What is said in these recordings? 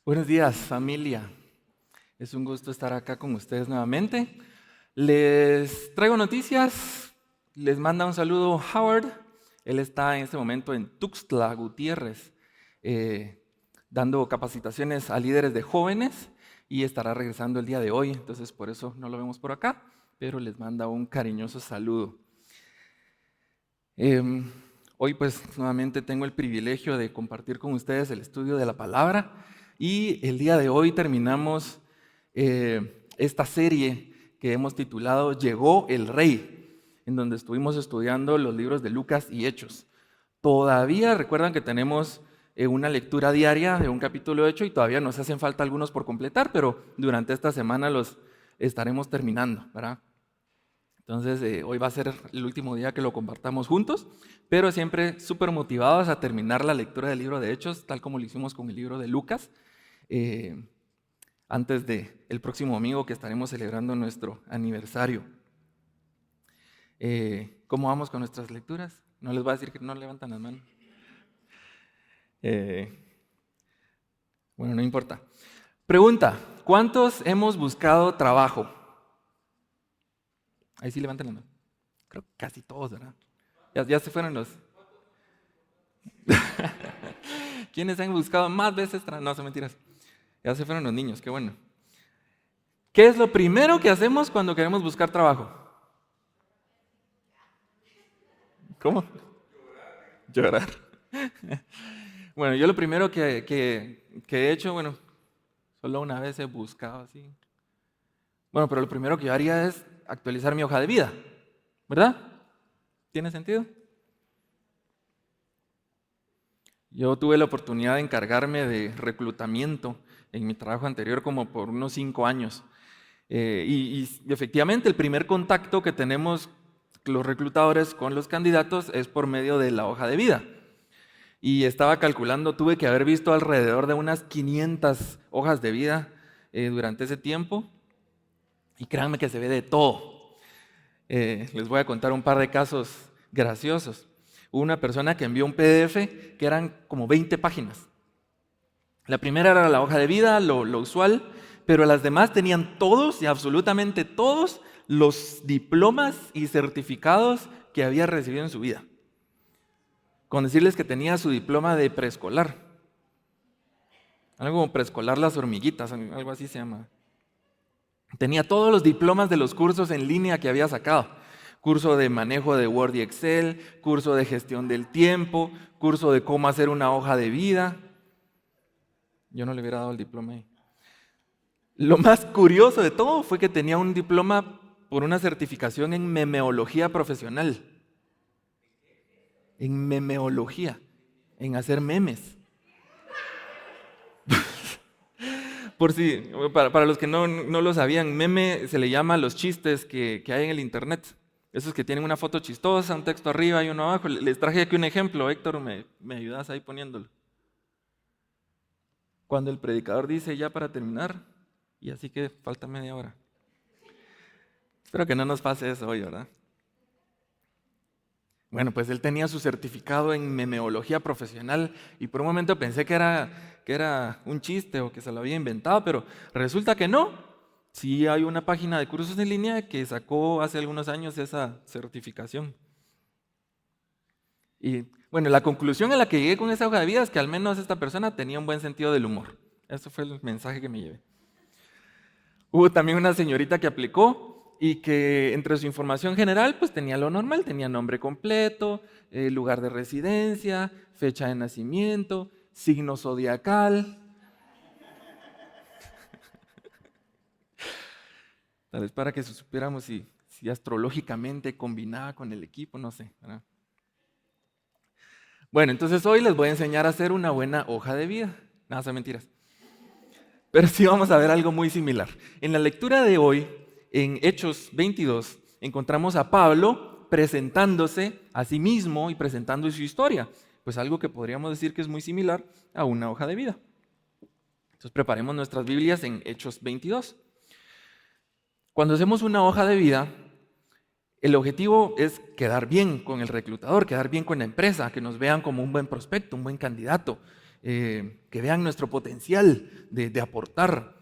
Buenos días, familia. Es un gusto estar acá con ustedes nuevamente. Les traigo noticias. Les manda un saludo Howard. Él está en este momento en Tuxtla Gutiérrez, dando capacitaciones a líderes de jóvenes y estará regresando el día de hoy. Entonces, por eso no lo vemos por acá, pero les manda un cariñoso saludo. Hoy pues nuevamente tengo el privilegio de compartir con ustedes el estudio de la palabra y el día de hoy terminamos esta serie que hemos titulado Llegó el Rey, en donde estuvimos estudiando los libros de Lucas y Hechos. Todavía recuerdan que tenemos una lectura diaria de un capítulo de Hechos y todavía nos hacen falta algunos por completar, pero durante esta semana los estaremos terminando, ¿verdad? Entonces, hoy va a ser el último día que lo compartamos juntos, pero siempre súper motivados a terminar la lectura del libro de Hechos, tal como lo hicimos con el libro de Lucas, antes del próximo domingo que estaremos celebrando nuestro aniversario. ¿Cómo vamos con nuestras lecturas? No les voy a decir que no levantan las manos. Bueno, no importa. Pregunta, ¿cuántos hemos buscado trabajo? Ahí sí levanten la mano. Creo que casi todos, ¿verdad? Ya se fueron los... ¿Quiénes han buscado más veces? No, son mentiras. Ya se fueron los niños, qué bueno. ¿Qué es lo primero que hacemos cuando queremos buscar trabajo? ¿Cómo? Llorar. Bueno, yo lo primero que he hecho, solo una vez he buscado así. Bueno, pero lo primero que yo haría es actualizar mi hoja de vida, ¿verdad? ¿Tiene sentido? Yo tuve la oportunidad de encargarme de reclutamiento en mi trabajo anterior como por unos 5 años. Y efectivamente el primer contacto que tenemos los reclutadores con los candidatos es por medio de la hoja de vida. Y estaba calculando, tuve que haber visto alrededor de unas 500 hojas de vida durante ese tiempo. Y créanme que se ve de todo. Les voy a contar un par de casos graciosos. Hubo una persona que envió un PDF que eran como 20 páginas. La primera era la hoja de vida, lo usual, pero las demás tenían todos y absolutamente todos los diplomas y certificados que había recibido en su vida. Con decirles que tenía su diploma de preescolar. Algo como preescolar las hormiguitas, algo así se llama. Tenía todos los diplomas de los cursos en línea que había sacado. Curso de manejo de Word y Excel, curso de gestión del tiempo, curso de cómo hacer una hoja de vida. Yo no le hubiera dado el diploma ahí. Lo más curioso de todo fue que tenía un diploma por una certificación en memeología profesional. En memeología, en hacer memes. Por si, para los que no lo sabían, meme se le llama a los chistes que hay en el internet. Esos que tienen una foto chistosa, un texto arriba y uno abajo. Les traje aquí un ejemplo. Héctor, ¿me ayudas ahí poniéndolo? Cuando el predicador dice ya para terminar, y así que falta media hora. Espero que no nos pase eso hoy, ¿verdad? Bueno, pues él tenía su certificado en memeología profesional y por un momento pensé que era un chiste o que se lo había inventado, pero resulta que no. Sí hay una página de cursos en línea que sacó hace algunos años esa certificación. Y bueno, la conclusión a la que llegué con esa hoja de vida es que al menos esta persona tenía un buen sentido del humor. Ese fue el mensaje que me llevé. Hubo también una señorita que aplicó y que entre su información general pues tenía lo normal, tenía nombre completo, lugar de residencia, fecha de nacimiento, signo zodiacal. Tal vez para que supiéramos si astrológicamente combinaba con el equipo, no sé, ¿verdad? Bueno, entonces hoy les voy a enseñar a hacer una buena hoja de vida. Nada, son mentiras. Pero sí vamos a ver algo muy similar. En la lectura de hoy, en Hechos 22, encontramos a Pablo presentándose a sí mismo y presentando su historia. Pues algo que podríamos decir que es muy similar a una hoja de vida. Entonces preparemos nuestras Biblias en Hechos 22. Cuando hacemos una hoja de vida, el objetivo es quedar bien con el reclutador, quedar bien con la empresa, que nos vean como un buen prospecto, un buen candidato, que vean nuestro potencial de aportar.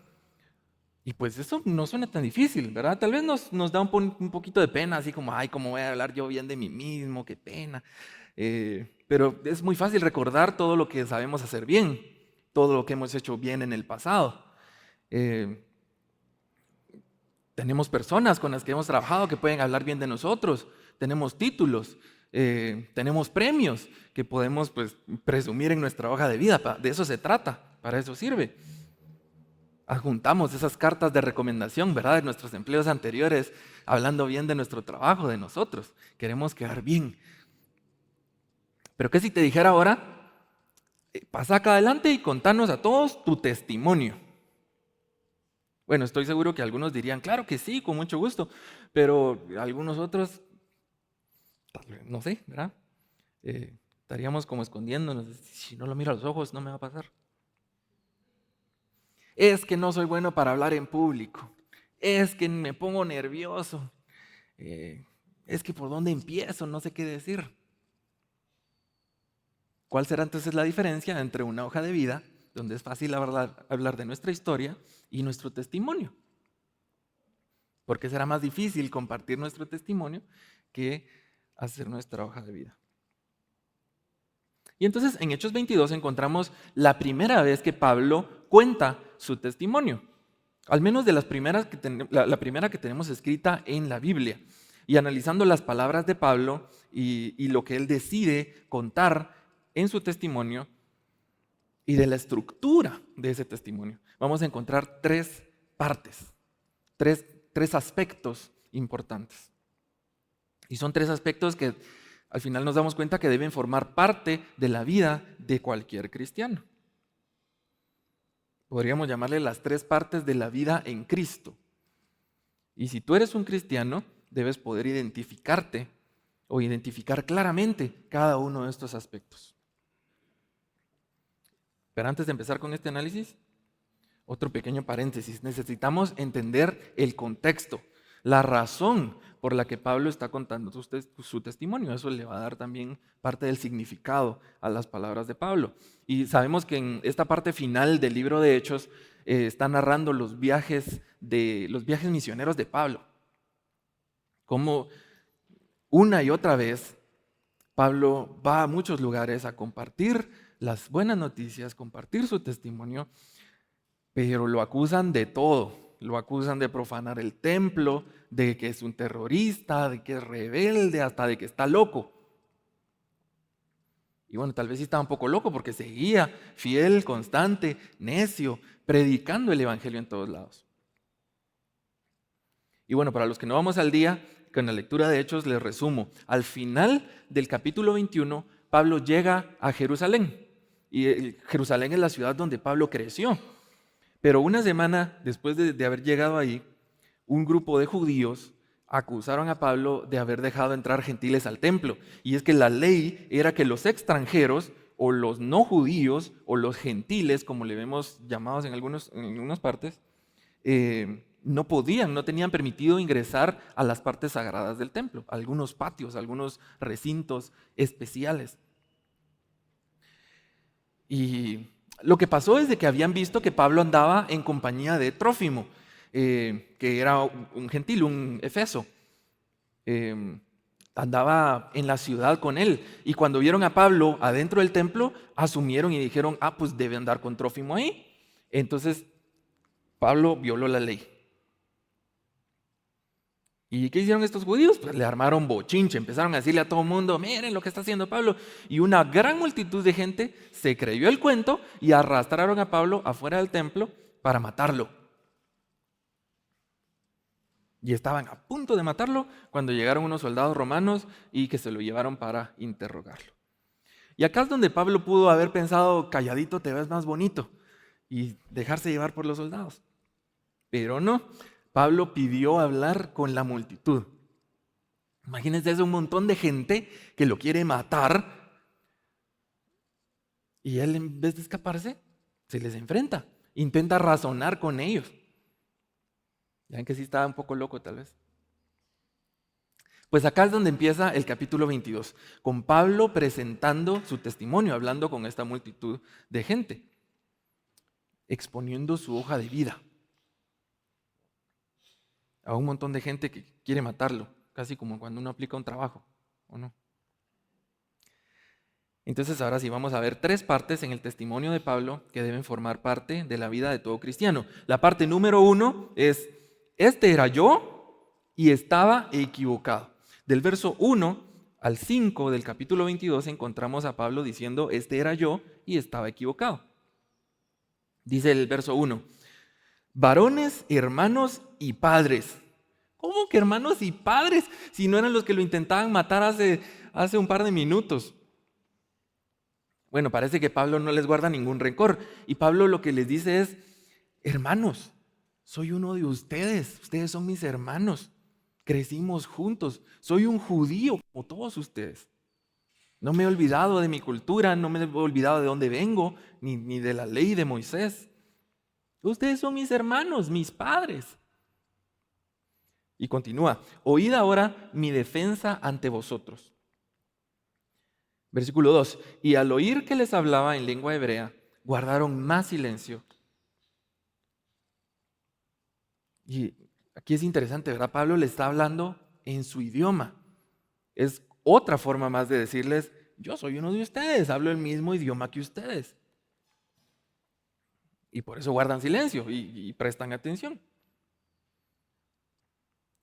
Y pues eso no suena tan difícil, ¿verdad? Tal vez nos da un poquito de pena, así como, ay, ¿cómo voy a hablar yo bien de mí mismo? Qué pena. Pero es muy fácil recordar todo lo que sabemos hacer bien, todo lo que hemos hecho bien en el pasado. Tenemos personas con las que hemos trabajado que pueden hablar bien de nosotros, tenemos títulos, tenemos premios que podemos pues, presumir en nuestra hoja de vida. De eso se trata, para eso sirve. Adjuntamos esas cartas de recomendación, ¿verdad? De nuestros empleos anteriores, hablando bien de nuestro trabajo, de nosotros. Queremos quedar bien. Pero ¿qué si te dijera ahora? Pasa acá adelante y contanos a todos tu testimonio. Bueno, estoy seguro que algunos dirían, claro que sí, con mucho gusto, pero algunos otros, no sé, ¿verdad? Estaríamos como escondiéndonos, si no lo miro a los ojos no me va a pasar. Es que no soy bueno para hablar en público, es que me pongo nervioso, es que por dónde empiezo, no sé qué decir. ¿Cuál será entonces la diferencia entre una hoja de vida, donde es fácil hablar de nuestra historia, y nuestro testimonio? ¿Por qué será más difícil compartir nuestro testimonio que hacer nuestra hoja de vida? Y entonces en Hechos 22 encontramos la primera vez que Pablo cuenta su testimonio, al menos de las primeras la primera que tenemos escrita en la Biblia. Y analizando las palabras de Pablo y lo que él decide contar en su testimonio y de la estructura de ese testimonio, vamos a encontrar tres partes, tres aspectos importantes. Y son tres aspectos que al final nos damos cuenta que deben formar parte de la vida de cualquier cristiano. Podríamos llamarle las tres partes de la vida en Cristo. Y si tú eres un cristiano, debes poder identificarte o identificar claramente cada uno de estos aspectos. Pero antes de empezar con este análisis, otro pequeño paréntesis. Necesitamos entender el contexto, la razón por la que Pablo está contando su testimonio. Eso le va a dar también parte del significado a las palabras de Pablo. Y sabemos que en esta parte final del libro de Hechos está narrando los viajes misioneros de Pablo. Como una y otra vez Pablo va a muchos lugares a compartir las buenas noticias, compartir su testimonio, pero lo acusan de todo. Lo acusan de profanar el templo, de que es un terrorista, de que es rebelde, hasta de que está loco. Y bueno, tal vez sí estaba un poco loco porque seguía fiel, constante, necio, predicando el evangelio en todos lados. Y bueno, para los que no vamos al día, con la lectura de Hechos les resumo. Al final del capítulo 21, Pablo llega a Jerusalén. Y Jerusalén es la ciudad donde Pablo creció. Pero una semana después de haber llegado ahí, un grupo de judíos acusaron a Pablo de haber dejado entrar gentiles al templo. Y es que la ley era que los extranjeros, o los no judíos, o los gentiles, como le vemos llamados en algunas partes, no tenían permitido ingresar a las partes sagradas del templo, a algunos patios, a algunos recintos especiales. Y lo que pasó es de que habían visto que Pablo andaba en compañía de Trófimo, que era un gentil, un efeso. Andaba en la ciudad con él. Y cuando vieron a Pablo adentro del templo, asumieron y dijeron, pues debe andar con Trófimo ahí. Entonces, Pablo violó la ley. ¿Y qué hicieron estos judíos? Pues le armaron bochinche, empezaron a decirle a todo el mundo, miren lo que está haciendo Pablo. Y una gran multitud de gente se creyó el cuento y arrastraron a Pablo afuera del templo para matarlo. Y estaban a punto de matarlo cuando llegaron unos soldados romanos y que se lo llevaron para interrogarlo. Y acá es donde Pablo pudo haber pensado, calladito te ves más bonito, y dejarse llevar por los soldados. Pero no. Pablo pidió hablar con la multitud. Imagínense, es un montón de gente que lo quiere matar y él, en vez de escaparse, se les enfrenta, intenta razonar con ellos. Ya ven que sí estaba un poco loco tal vez. Pues acá es donde empieza el capítulo 22, con Pablo presentando su testimonio, hablando con esta multitud de gente, exponiendo su hoja de vida a un montón de gente que quiere matarlo, casi como cuando uno aplica un trabajo, ¿o no? Entonces ahora sí vamos a ver 3 partes en el testimonio de Pablo que deben formar parte de la vida de todo cristiano. La parte número 1 es, este era yo y estaba equivocado. Del verso 1 al 5 del capítulo 22 encontramos a Pablo diciendo, este era yo y estaba equivocado. Dice el verso 1, varones, hermanos y padres. ¿Cómo que hermanos y padres? Si no eran los que lo intentaban matar hace un par de minutos. Bueno, parece que Pablo no les guarda ningún rencor. Y Pablo lo que les dice es, hermanos, soy uno de ustedes son mis hermanos, crecimos juntos, soy un judío como todos ustedes. No me he olvidado de mi cultura, no me he olvidado de dónde vengo, ni de la ley de Moisés. Ustedes son mis hermanos, mis padres. Y continúa, oíd ahora mi defensa ante vosotros. Versículo 2, y al oír que les hablaba en lengua hebrea, guardaron más silencio. Y aquí es interesante, ¿verdad? Pablo le está hablando en su idioma. Es otra forma más de decirles, yo soy uno de ustedes, hablo el mismo idioma que ustedes. Y por eso guardan silencio y prestan atención.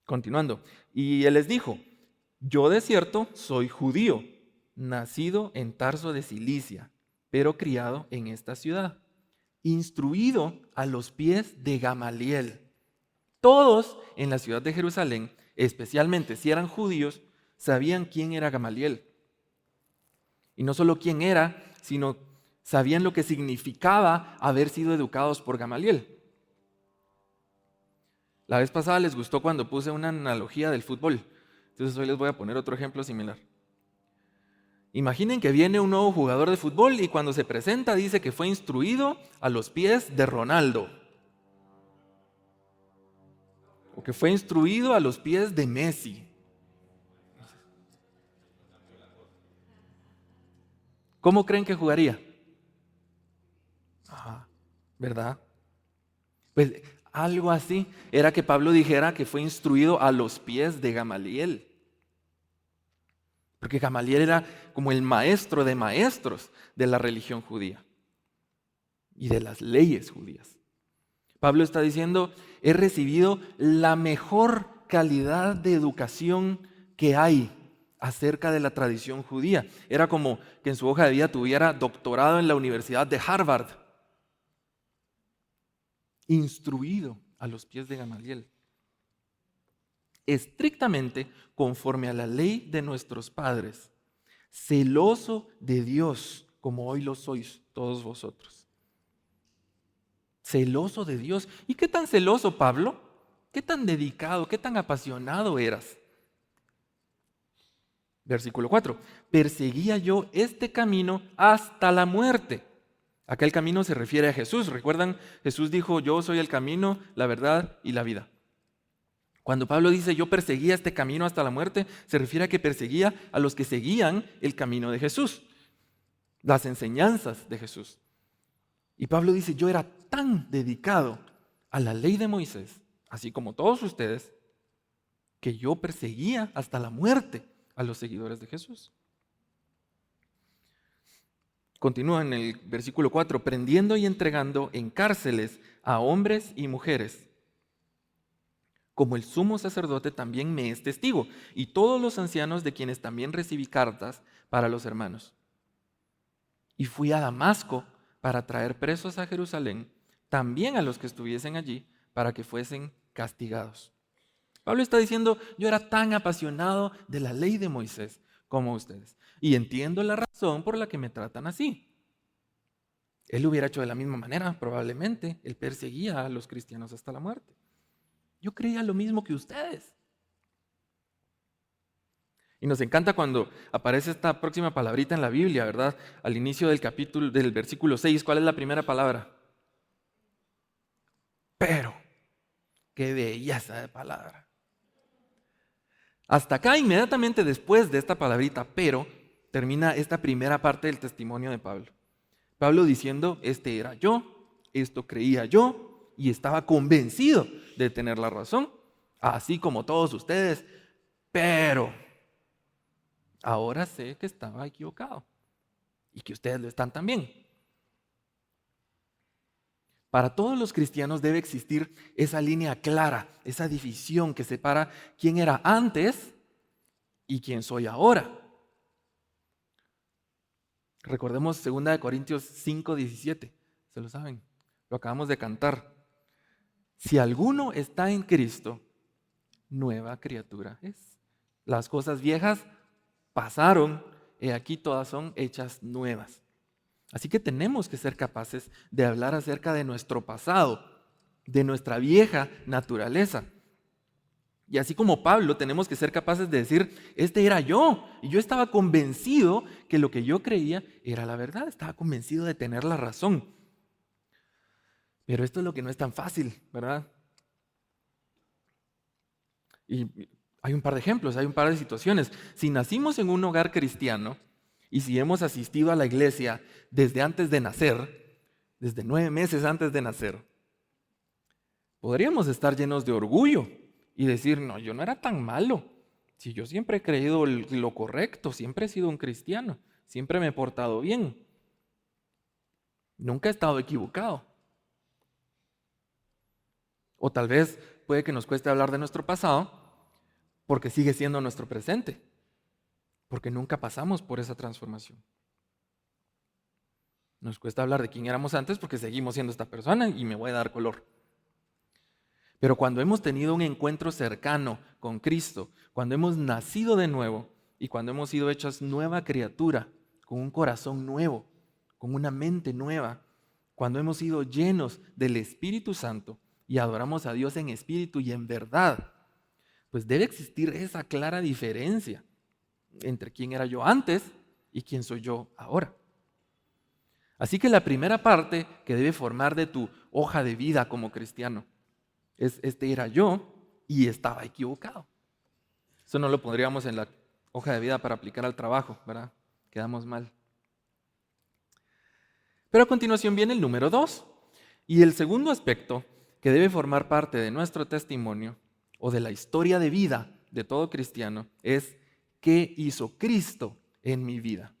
Continuando, y él les dijo, yo de cierto soy judío, nacido en Tarso de Cilicia, pero criado en esta ciudad, instruido a los pies de Gamaliel. Todos en la ciudad de Jerusalén, especialmente si eran judíos, sabían quién era Gamaliel. Y no solo quién era, sino sabían lo que significaba haber sido educados por Gamaliel. La vez pasada les gustó cuando puse una analogía del fútbol. Entonces hoy les voy a poner otro ejemplo similar. Imaginen que viene un nuevo jugador de fútbol y cuando se presenta dice que fue instruido a los pies de Ronaldo. O que fue instruido a los pies de Messi. ¿Cómo creen que jugaría? Ajá, ¿verdad? Pues algo así era que Pablo dijera que fue instruido a los pies de Gamaliel. Porque Gamaliel era como el maestro de maestros de la religión judía y de las leyes judías. Pablo está diciendo, he recibido la mejor calidad de educación que hay acerca de la tradición judía. Era como que en su hoja de vida tuviera doctorado en la Universidad de Harvard, instruido a los pies de Gamaliel, estrictamente conforme a la ley de nuestros padres, celoso de Dios, como hoy lo sois todos vosotros. Celoso de Dios. ¿Y qué tan celoso, Pablo? ¿Qué tan dedicado, qué tan apasionado eras? Versículo 4. Perseguía yo este camino hasta la muerte. Acá el camino se refiere a Jesús. ¿Recuerdan? Jesús dijo, yo soy el camino, la verdad y la vida. Cuando Pablo dice, yo perseguía este camino hasta la muerte, se refiere a que perseguía a los que seguían el camino de Jesús, las enseñanzas de Jesús. Y Pablo dice, yo era tan dedicado a la ley de Moisés, así como todos ustedes, que yo perseguía hasta la muerte a los seguidores de Jesús. Continúa en el versículo 4, prendiendo y entregando en cárceles a hombres y mujeres, como el sumo sacerdote también me es testigo, y todos los ancianos de quienes también recibí cartas para los hermanos. Y fui a Damasco para traer presos a Jerusalén, también a los que estuviesen allí, para que fuesen castigados. Pablo está diciendo, yo era tan apasionado de la ley de Moisés como ustedes, y entiendo la razón por la que me tratan así. Él lo hubiera hecho de la misma manera, probablemente. Él perseguía a los cristianos hasta la muerte. Yo creía lo mismo que ustedes. Y nos encanta cuando aparece esta próxima palabrita en la Biblia, ¿verdad? Al inicio del capítulo, del versículo 6, ¿cuál es la primera palabra? Pero, qué belleza de palabra. Hasta acá, inmediatamente después de esta palabrita, pero, termina esta primera parte del testimonio de Pablo. Pablo diciendo, este era yo, esto creía yo, y estaba convencido de tener la razón, así como todos ustedes, pero ahora sé que estaba equivocado y que ustedes lo están también. Para todos los cristianos debe existir esa línea clara, esa división que separa quién era antes y quién soy ahora. Recordemos 2 Corintios 5:17, ¿se lo saben? Lo acabamos de cantar. Si alguno está en Cristo, nueva criatura es. Las cosas viejas pasaron, y aquí todas son hechas nuevas. Así que tenemos que ser capaces de hablar acerca de nuestro pasado, de nuestra vieja naturaleza. Y así como Pablo, tenemos que ser capaces de decir, este era yo, y yo estaba convencido que lo que yo creía era la verdad, estaba convencido de tener la razón. Pero esto es lo que no es tan fácil, ¿verdad? Y hay un par de ejemplos, hay un par de situaciones. Si nacimos en un hogar cristiano y si hemos asistido a la iglesia desde antes de nacer, desde 9 meses antes de nacer, podríamos estar llenos de orgullo y decir, no, yo no era tan malo. Si yo siempre he creído lo correcto, siempre he sido un cristiano, siempre me he portado bien. Nunca he estado equivocado. O tal vez puede que nos cueste hablar de nuestro pasado porque sigue siendo nuestro presente, porque nunca pasamos por esa transformación. Nos cuesta hablar de quién éramos antes porque seguimos siendo esta persona y me voy a dar color. Pero cuando hemos tenido un encuentro cercano con Cristo, cuando hemos nacido de nuevo y cuando hemos sido hechos nueva criatura, con un corazón nuevo, con una mente nueva, cuando hemos sido llenos del Espíritu Santo y adoramos a Dios en espíritu y en verdad, pues debe existir esa clara diferencia entre quién era yo antes y quién soy yo ahora. Así que la primera parte que debe formar de tu hoja de vida como cristiano es, este era yo y estaba equivocado. Eso no lo pondríamos en la hoja de vida para aplicar al trabajo, ¿verdad? Quedamos mal. Pero a continuación viene el número 2. Y el segundo aspecto que debe formar parte de nuestro testimonio o de la historia de vida de todo cristiano es ¿qué hizo Cristo en mi vida?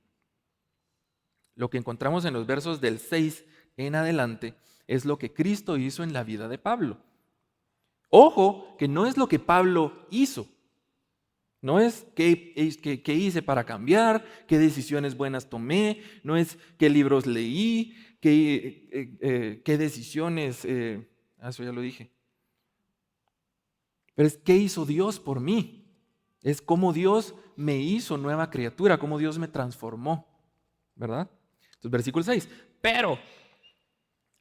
Lo que encontramos en los versos del 6 en adelante es lo que Cristo hizo en la vida de Pablo. Ojo, que no es lo que Pablo hizo. No es qué hice para cambiar, qué decisiones buenas tomé, no es qué libros leí, qué decisiones, eso ya lo dije. Pero es qué hizo Dios por mí. Es cómo Dios me hizo nueva criatura, cómo Dios me transformó, ¿verdad? Entonces, versículo 6. Pero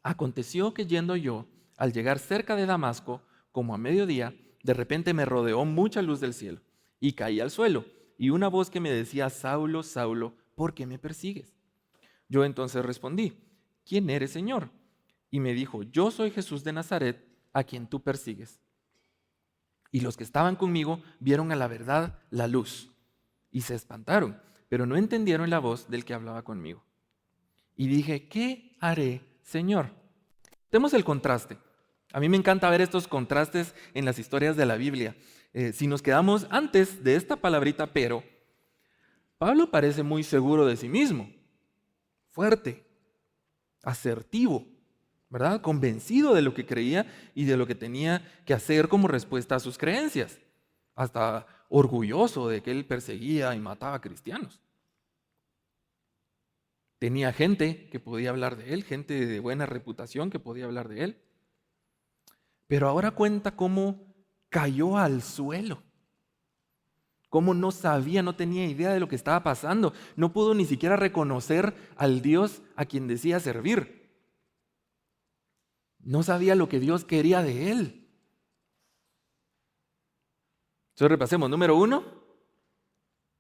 aconteció que yendo yo, al llegar cerca de Damasco, como a mediodía, de repente me rodeó mucha luz del cielo y caí al suelo. Y una voz que me decía, Saulo, Saulo, ¿por qué me persigues? Yo entonces respondí, ¿quién eres, Señor? Y me dijo, yo soy Jesús de Nazaret, a quien tú persigues. Y los que estaban conmigo vieron a la verdad la luz y se espantaron, pero no entendieron la voz del que hablaba conmigo. Y dije, ¿qué haré, Señor? Tenemos el contraste. A mí me encanta ver estos contrastes en las historias de la Biblia. Si nos quedamos antes de esta palabrita pero, Pablo parece muy seguro de sí mismo, fuerte, asertivo, ¿verdad? Convencido de lo que creía y de lo que tenía que hacer como respuesta a sus creencias. Hasta orgulloso de que él perseguía y mataba a cristianos. Tenía gente que podía hablar de él, gente de buena reputación que podía hablar de él. Pero ahora cuenta cómo cayó al suelo. Cómo no sabía, no tenía idea de lo que estaba pasando. No pudo ni siquiera reconocer al Dios a quien decía servir. No sabía lo que Dios quería de él. Entonces repasemos. Número 1,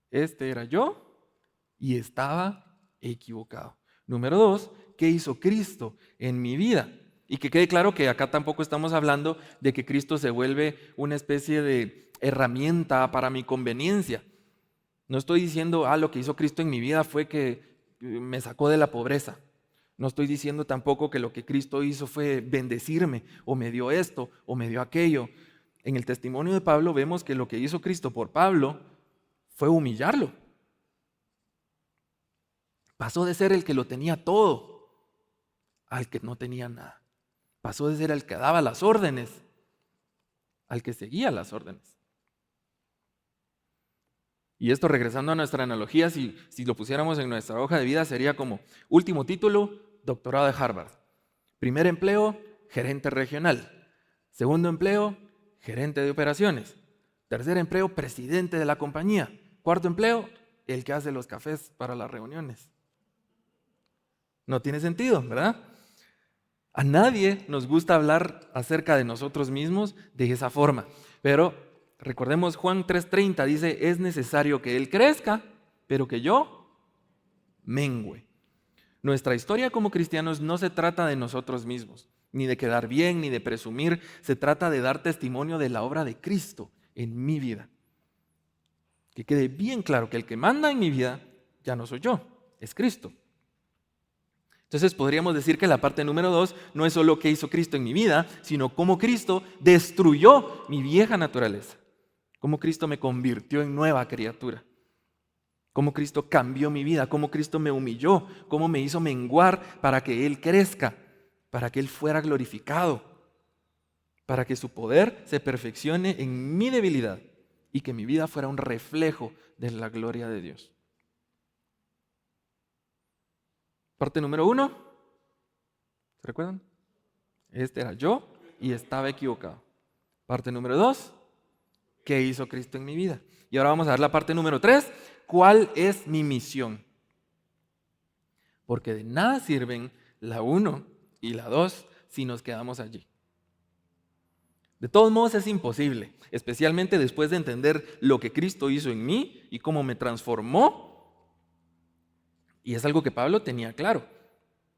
este era yo y estaba equivocado. Número 2, ¿qué hizo Cristo en mi vida? Y que quede claro que acá tampoco estamos hablando de que Cristo se vuelve una especie de herramienta para mi conveniencia. No estoy diciendo, lo que hizo Cristo en mi vida fue que me sacó de la pobreza. No estoy diciendo tampoco que lo que Cristo hizo fue bendecirme, o me dio esto, o me dio aquello. En el testimonio de Pablo vemos que lo que hizo Cristo por Pablo fue humillarlo. Pasó de ser el que lo tenía todo al que no tenía nada. Pasó de ser el que daba las órdenes al que seguía las órdenes. Y esto, regresando a nuestra analogía, si lo pusiéramos en nuestra hoja de vida, sería como último título, doctorado de Harvard. Primer empleo, gerente regional. Segundo empleo, gerente de operaciones. Tercer empleo, presidente de la compañía. Cuarto empleo, el que hace los cafés para las reuniones. No tiene sentido, ¿verdad? A nadie nos gusta hablar acerca de nosotros mismos de esa forma. Pero recordemos Juan 3:30 dice, es necesario que Él crezca, pero que yo mengüe. Nuestra historia como cristianos no se trata de nosotros mismos, ni de quedar bien, ni de presumir. Se trata de dar testimonio de la obra de Cristo en mi vida. Que quede bien claro que el que manda en mi vida ya no soy yo, es Cristo. Entonces podríamos decir que la parte número 2 no es solo qué hizo Cristo en mi vida, sino cómo Cristo destruyó mi vieja naturaleza. Cómo Cristo me convirtió en nueva criatura. Cómo Cristo cambió mi vida, cómo Cristo me humilló, cómo me hizo menguar para que Él crezca, para que Él fuera glorificado, para que su poder se perfeccione en mi debilidad y que mi vida fuera un reflejo de la gloria de Dios. Parte número 1, ¿se recuerdan? Este era yo y estaba equivocado. Parte número 2, ¿qué hizo Cristo en mi vida? Y ahora vamos a ver la parte número 3, ¿cuál es mi misión? Porque de nada sirven la 1 y la 2 si nos quedamos allí. De todos modos es imposible, especialmente después de entender lo que Cristo hizo en mí y cómo me transformó. Y es algo que Pablo tenía claro.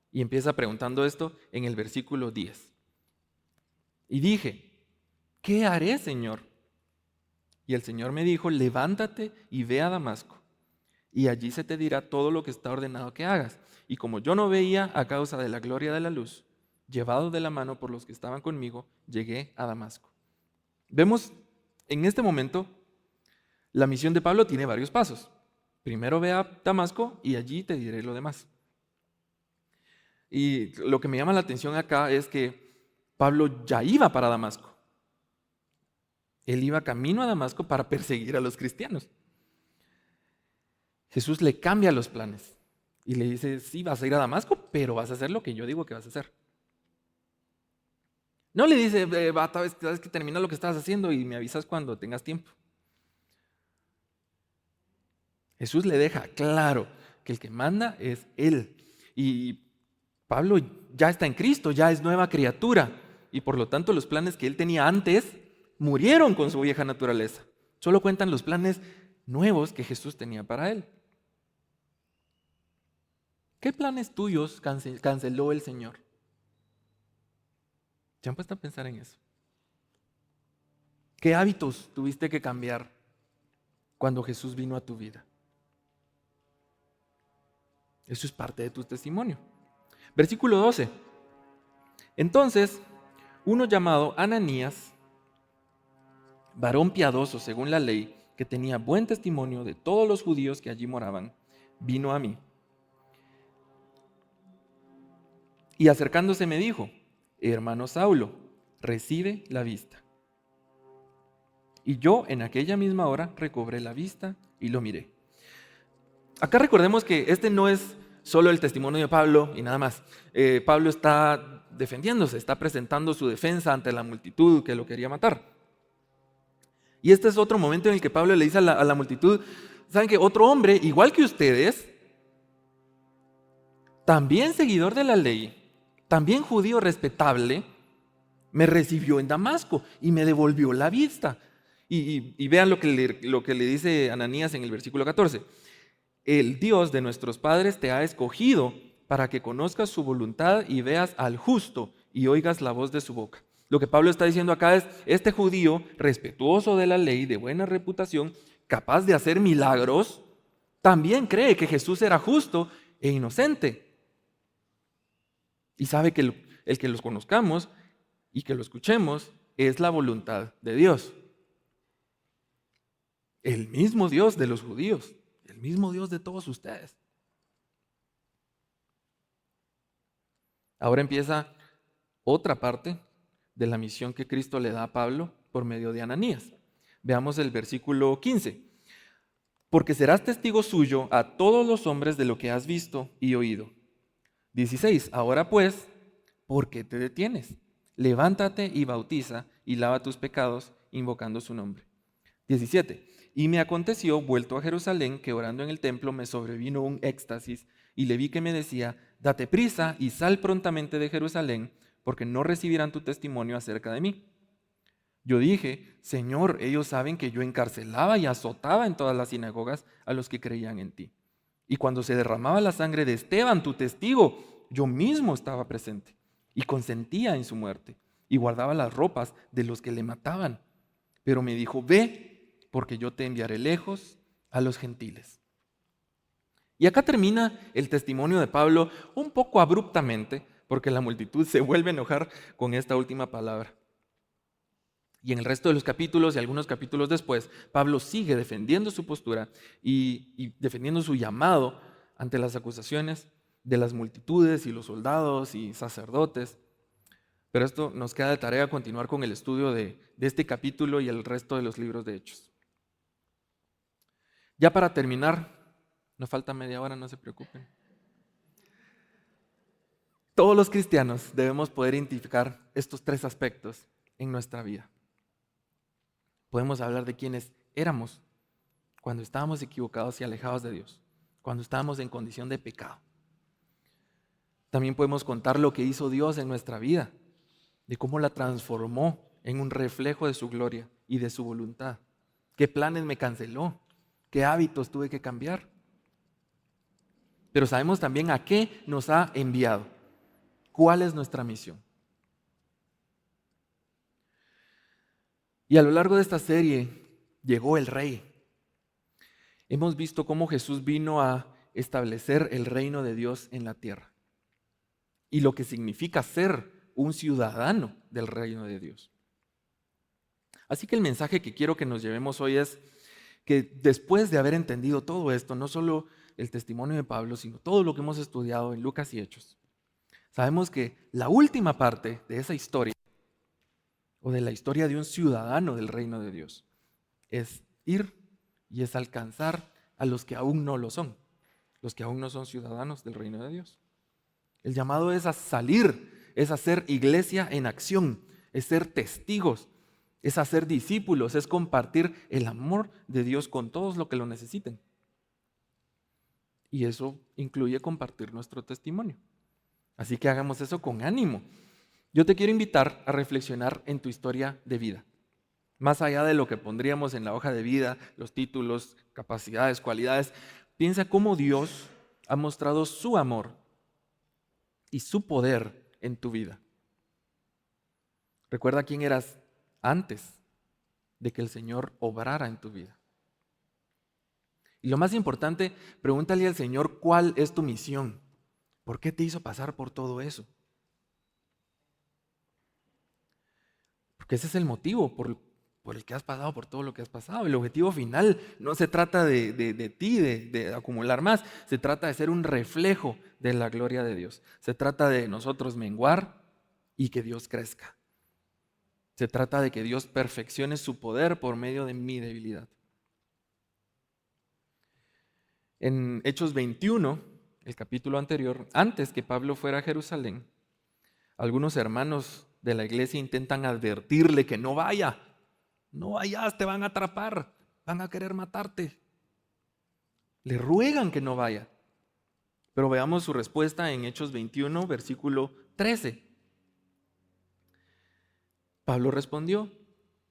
Y empieza preguntando esto en el versículo 10. Y dije, ¿qué haré, Señor? Y el Señor me dijo, levántate y ve a Damasco. Y allí se te dirá todo lo que está ordenado que hagas. Y como yo no veía a causa de la gloria de la luz, llevado de la mano por los que estaban conmigo, llegué a Damasco. Vemos en este momento, la misión de Pablo tiene varios pasos. Primero ve a Damasco y allí te diré lo demás. Y lo que me llama la atención acá es que Pablo ya iba para Damasco. Él iba camino a Damasco para perseguir a los cristianos. Jesús le cambia los planes y le dice, sí, vas a ir a Damasco, pero vas a hacer lo que yo digo que vas a hacer. No le dice, sabes que termina lo que estás haciendo y me avisas cuando tengas tiempo. Jesús le deja claro que el que manda es Él. Y Pablo ya está en Cristo, ya es nueva criatura. Y por lo tanto los planes que él tenía antes murieron con su vieja naturaleza. Solo cuentan los planes nuevos que Jesús tenía para él. ¿Qué planes tuyos canceló el Señor? ¿Se han puesto a pensar en eso? ¿Qué hábitos tuviste que cambiar cuando Jesús vino a tu vida? Eso es parte de tu testimonio. Versículo 12. Entonces, uno llamado Ananías, varón piadoso según la ley, que tenía buen testimonio de todos los judíos que allí moraban, vino a mí. Y acercándose me dijo, hermano Saulo, recibe la vista. Y yo en aquella misma hora recobré la vista y lo miré. Acá recordemos que este no es solo el testimonio de Pablo y nada más. Pablo está defendiéndose, está presentando su defensa ante la multitud que lo quería matar. Y este es otro momento en el que Pablo le dice a la multitud, ¿saben qué? Otro hombre, igual que ustedes, también seguidor de la ley, también judío respetable, me recibió en Damasco y me devolvió la vista. Y vean lo que le dice Ananías en el versículo 14. El Dios de nuestros padres te ha escogido para que conozcas su voluntad y veas al justo y oigas la voz de su boca. Lo que Pablo está diciendo acá es, este judío respetuoso de la ley, de buena reputación, capaz de hacer milagros, también cree que Jesús era justo e inocente. Y sabe que el que los conozcamos y que lo escuchemos es la voluntad de Dios. El mismo Dios de los judíos, el mismo Dios de todos ustedes. Ahora empieza otra parte de la misión que Cristo le da a Pablo por medio de Ananías. Veamos el versículo 15. Porque serás testigo suyo a todos los hombres de lo que has visto y oído. 16. Ahora pues, ¿por qué te detienes? Levántate y bautiza y lava tus pecados invocando su nombre. 17. Y me aconteció, vuelto a Jerusalén, que orando en el templo me sobrevino un éxtasis y le vi que me decía, date prisa y sal prontamente de Jerusalén, porque no recibirán tu testimonio acerca de mí. Yo dije, Señor, ellos saben que yo encarcelaba y azotaba en todas las sinagogas a los que creían en ti. Y cuando se derramaba la sangre de Esteban, tu testigo, yo mismo estaba presente y consentía en su muerte y guardaba las ropas de los que le mataban. Pero me dijo, ve, porque yo te enviaré lejos a los gentiles. Y acá termina el testimonio de Pablo un poco abruptamente, porque la multitud se vuelve a enojar con esta última palabra. Y en el resto de los capítulos y algunos capítulos después, Pablo sigue defendiendo su postura y defendiendo su llamado ante las acusaciones de las multitudes y los soldados y sacerdotes. Pero esto nos queda de tarea continuar con el estudio de este capítulo y el resto de los libros de Hechos. Ya para terminar, nos falta media hora, no se preocupen. Todos los cristianos debemos poder identificar estos tres aspectos en nuestra vida. Podemos hablar de quiénes éramos cuando estábamos equivocados y alejados de Dios, cuando estábamos en condición de pecado. También podemos contar lo que hizo Dios en nuestra vida, de cómo la transformó en un reflejo de su gloria y de su voluntad. ¿Qué planes me canceló? ¿Qué hábitos tuve que cambiar? Pero sabemos también a qué nos ha enviado. ¿Cuál es nuestra misión? Y a lo largo de esta serie llegó el Rey. Hemos visto cómo Jesús vino a establecer el reino de Dios en la tierra y lo que significa ser un ciudadano del reino de Dios. Así que el mensaje que quiero que nos llevemos hoy es que después de haber entendido todo esto, no solo el testimonio de Pablo, sino todo lo que hemos estudiado en Lucas y Hechos, sabemos que la última parte de esa historia o de la historia de un ciudadano del reino de Dios es ir y es alcanzar a los que aún no lo son, los que aún no son ciudadanos del reino de Dios. El llamado es a salir, es hacer iglesia en acción, es ser testigos, es hacer discípulos, es compartir el amor de Dios con todos los que lo necesiten. Y eso incluye compartir nuestro testimonio. Así que hagamos eso con ánimo. Yo te quiero invitar a reflexionar en tu historia de vida. Más allá de lo que pondríamos en la hoja de vida, los títulos, capacidades, cualidades, piensa cómo Dios ha mostrado su amor y su poder en tu vida. Recuerda quién eras antes de que el Señor obrara en tu vida. Y lo más importante, pregúntale al Señor cuál es tu misión. ¿Por qué te hizo pasar por todo eso? Porque ese es el motivo por el que has pasado por todo lo que has pasado. El objetivo final no se trata de ti, de acumular más. Se trata de ser un reflejo de la gloria de Dios. Se trata de nosotros menguar y que Dios crezca. Se trata de que Dios perfeccione su poder por medio de mi debilidad. En Hechos 21, el capítulo anterior, antes que Pablo fuera a Jerusalén, algunos hermanos de la iglesia intentan advertirle que no vaya. No vayas, te van a atrapar, van a querer matarte. Le ruegan que no vaya. Pero veamos su respuesta en Hechos 21, versículo 13. Pablo respondió,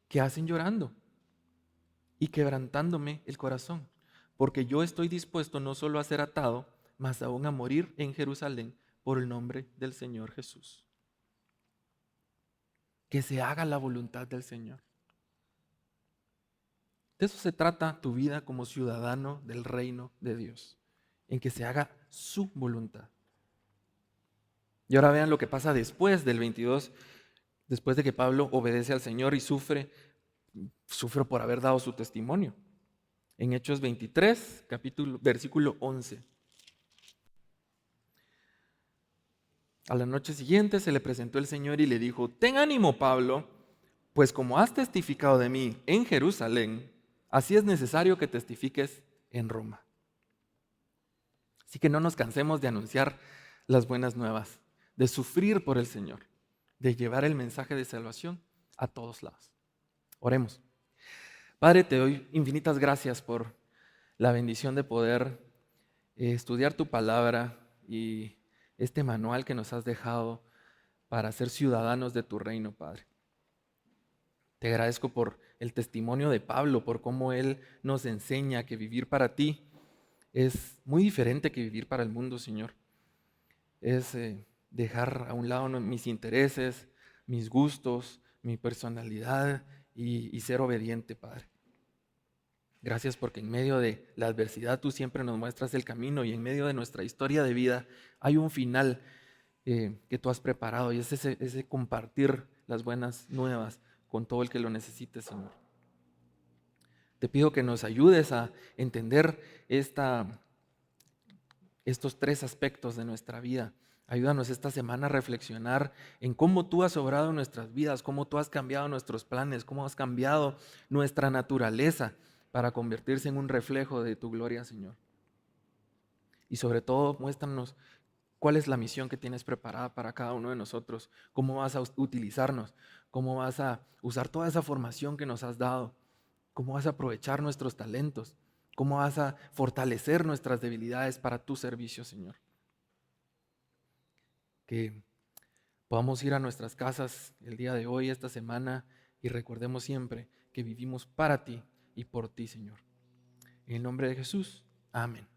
¿qué hacen llorando y quebrantándome el corazón? Porque yo estoy dispuesto no solo a ser atado, mas aún a morir en Jerusalén por el nombre del Señor Jesús. que se haga la voluntad del Señor. De eso se trata tu vida como ciudadano del reino de Dios, en que se haga su voluntad. Y ahora vean lo que pasa después del 22, después de que Pablo obedece al Señor y sufre por haber dado su testimonio. En Hechos 23, versículo 11. A la noche siguiente se le presentó el Señor y le dijo: ten ánimo, Pablo, pues como has testificado de mí en Jerusalén, así es necesario que testifiques en Roma. Así que no nos cansemos de anunciar las buenas nuevas, de sufrir por el Señor, de llevar el mensaje de salvación a todos lados. Oremos. Padre, te doy infinitas gracias por la bendición de poder estudiar tu palabra y este manual que nos has dejado para ser ciudadanos de tu reino, Padre. Te agradezco por el testimonio de Pablo, por cómo él nos enseña que vivir para ti es muy diferente que vivir para el mundo, Señor. Es dejar a un lado mis intereses, mis gustos, mi personalidad y ser obediente, Padre. Gracias porque en medio de la adversidad tú siempre nos muestras el camino y en medio de nuestra historia de vida hay un final que tú has preparado y es ese compartir las buenas nuevas con todo el que lo necesite, Señor. Te pido que nos ayudes a entender estos tres aspectos de nuestra vida. Ayúdanos esta semana a reflexionar en cómo tú has obrado en nuestras vidas, cómo tú has cambiado nuestros planes, cómo has cambiado nuestra naturaleza para convertirse en un reflejo de tu gloria, Señor. Y sobre todo, muéstranos cuál es la misión que tienes preparada para cada uno de nosotros, cómo vas a utilizarnos, cómo vas a usar toda esa formación que nos has dado, cómo vas a aprovechar nuestros talentos, cómo vas a fortalecer nuestras debilidades para tu servicio, Señor. Que podamos ir a nuestras casas el día de hoy, esta semana, y recordemos siempre que vivimos para ti y por ti, Señor. En el nombre de Jesús, amén.